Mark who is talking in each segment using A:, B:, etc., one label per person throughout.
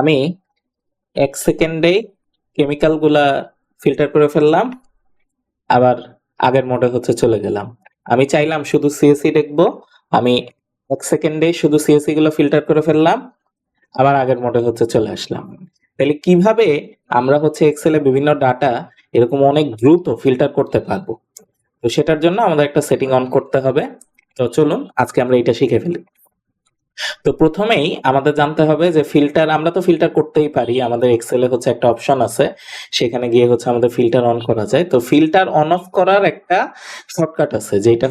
A: আমি 1 সেকেন্ডে কেমিক্যাল গুলা ফিল্টার করে ফেললাম, আবার আগের মোডে চলে গেলাম। আমি চাইলাম শুধু সিএসসি দেখবো, আমি 1 সেকেন্ডে শুধু সিএসসি গুলো ফিল্টার করে ফেললাম, আবার আগের মোডে চলে আসলাম। তাহলে কিভাবে আমরা এক্সেলে বিভিন্ন ডাটা এরকম অনেক দ্রুত ফিল্টার করতে পারবো, তো সেটার জন্য আমাদের একটা সেটিং অন করতে হবে। তো চলুন আজকে আমরা এটা শিখে ফেলি। তো প্রথমেই আমাদের জানতে হবে যে ফিল্টার, আমরা তো ফিল্টার করতেই পারি, আমাদের এক্সেলে একটা অপশন আছে, সেখানে গিয়ে আমাদের ফিল্টার অন করা যায়। তো ফিল্টার অন অফ করার একটা শর্টকাট আছে, যেটা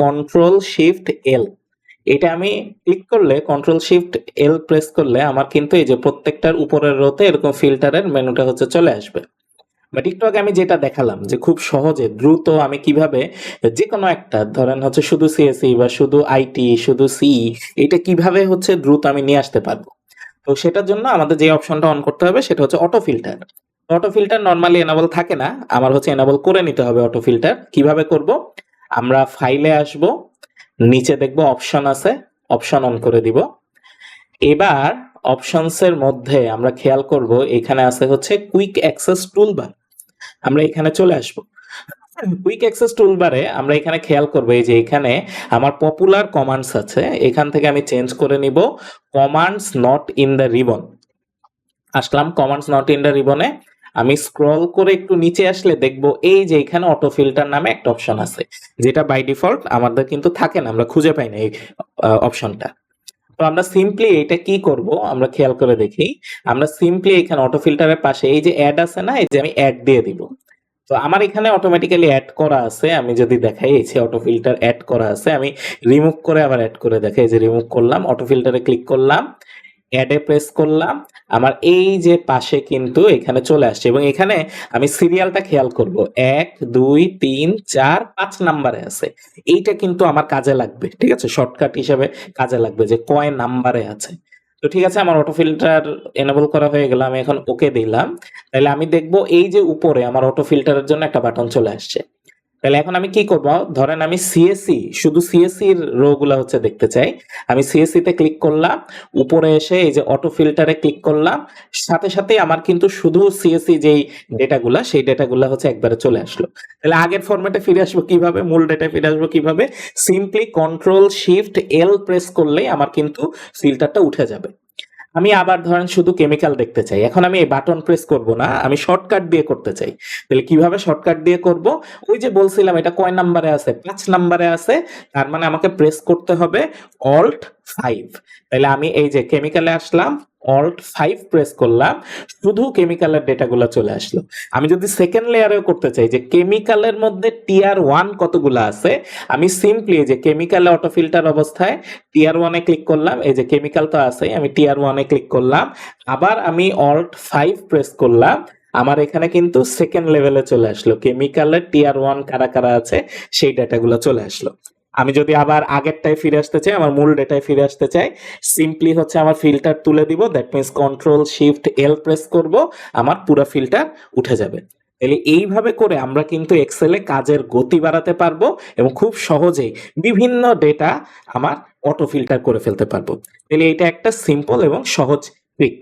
A: কন্ট্রোল শিফট এল। এটা আমি ক্লিক করলে, কন্ট্রোল শিফট এল প্রেস করলে আমার কিন্তু এই যে প্রত্যেকটার উপরের রোতে এরকম ফিল্টারের মেনুটা চলে আসবে। বাট একটু আগে আমি যেটা দেখালাম যে খুব সহজে দ্রুত আমি কিভাবে যে কোনো একটা, ধরেন শুধু সিএসসি বা শুধু আইটি, শুধু সি, এটা কিভাবে দ্রুত আমি নিয়ে আসতে পারবো। তো সেটার জন্য আমাদের যে অপশনটা অন করতে হবে সেটা auto filter. Auto filter normally enable থাকে না, আমার এনাবল করে নিতে হবে অটো ফিল্টার। কিভাবে করব? আমরা ফাইলে আসব, নিচে দেখব অপশন আছে, অপশন অন করে দিব। এবার অপশনস এর মধ্যে আমরা খেয়াল করব এখানে আছে কুইক অ্যাক্সেস টুলবার। আমরা এখানে চলে আসব। কুইক অ্যাক্সেস টুলবারে আমরা এখানে খেয়াল করব এই যে এখানে আমার পপুলার কমান্ডস আছে, এখান থেকে আমি চেঞ্জ করে নিব commands not in the ribbon. আসলাম কমান্ডস নট ইন দ্য রিবনে, আমি স্ক্রল করে একটু নিচে আসলে দেখব এই যে এখানে অটো ফিল্টার নামে একটা অপশন আছে, যেটা বাই ডিফল্ট আমাদের কিন্তু থাকে না, আমরা খুঁজে পাই না এই অপশনটা। তো আমরা সিম্পলি এটা কি করব, আমরা খেয়াল করে দেখি। আমরা সিম্পলি এখানে অটো ফিল্টারের পাশে এই যে অ্যাড আছে না, এই যে আমি অ্যাড দিয়ে দিব। তো আমার এখানে অটোমেটিক্যালি অ্যাড করা আছে, আমি যদি দেখাই এই যে অটো ফিল্টার অ্যাড করা আছে, আমি রিমুভ করে আবার অ্যাড করে দেখাই। এই যে রিমুভ করলাম, অটো ফিল্টারে ক্লিক করলাম, অ্যাডে প্রেস করলাম, আমার এই যে পাশে কিন্তু এখানে চলে আসছে। এবং এখানে আমি সিরিয়ালটা খেয়াল করব, 1 2 3 4 5 নাম্বারে আছে। এইটা কিন্তু আমার কাজে লাগবে, ঠিক আছে, শর্টকাট হিসেবে কাজে লাগবে যে কয় নাম্বারে আছে। তো ঠিক আছে, আমার অটো ফিল্টার এনেবল করা হয়ে গেল, আমি এখন ওকে দিলাম। তাহলে আমি দেখব এই যে উপরে আমার অটো ফিল্টারের জন্য একটা বাটন চলে আসছে। তাহলে এখন আমি কি করব, ধরেন আমি সিএসসি, শুধু সিএসসি এর রো গুলা দেখতে চাই। আমি সিএসসি তে ক্লিক করলাম, উপরে এসে এই যে অটো ফিল্টারে ক্লিক করলাম, সাথে সাথে আমার কিন্তু শুধু সিএসসি যেই ডেটাগুলা, সেই ডেটাগুলা একবারে চলে আসলো। তাহলে আগের ফরম্যাটে ফিরে আসবো কিভাবে, মূল ডেটায় ফিরে আসবো কিভাবে? সিম্পলি কন্ট্রোল শিফট এল প্রেস করলেই আমার কিন্তু ফিল্টারটা উঠে যাবে। আমি আবার ধরেন শুধু কেমিক্যাল দেখতে চাই, এখন আমি এই বাটন প্রেস করব না, আমি শর্টকাট দিয়ে করতে চাই। তাহলে কিভাবে শর্টকাট দিয়ে করব? ওই যে বলছিলাম এটা কয় নাম্বারে আছে, 5 নাম্বারে আছে, তার মানে আমাকে প্রেস করতে হবে অল্ট 5। তাহলে আমি এই যে কেমিক্যালে আসলাম, অল্ট 5 প্রেস করলাম, শুধু কেমিক্যালের ডেটাগুলো চলে আসলো। আমি যদি সেকেন্ড লেয়ারেও করতে চাই যে কেমিক্যালের মধ্যে টিয়ার 1 কতগুলো আছে, আমি সিম্পলি এই যে কেমিক্যালে অটো ফিল্টার অবস্থায় টিয়ার 1 এ ক্লিক করলাম, এই যে কেমিক্যাল তো আছে, আমি টিয়ার 1 এ ক্লিক করলাম, আবার আমি অল্ট 5 প্রেস করলাম, আমার এখানে কিন্তু সেকেন্ড লেভেলে চলে আসলো, কেমিক্যালের টিয়ার 1 কারা কারা আছে সেই ডেটাগুলো চলে আসলো। আমি যদি আবার আগেরটায় ফিরে আসতে চাই, আমার মূল ডেটায় ফিরে আসতে চাই, সিম্পলি আমার ফিল্টার তুলে দিব, that means control shift L press করব, আমার পুরো ফিল্টার উঠে যাবে। তাহলে এইভাবে করে আমরা কিন্তু এক্সেলে কাজের গতি বাড়াতে পারবো এবং খুব সহজেই বিভিন্ন ডেটা আমার অটো ফিল্টার করে ফেলতে পারবো। তাহলে এটা একটা সিম্পল এবং সহজ ট্রিক।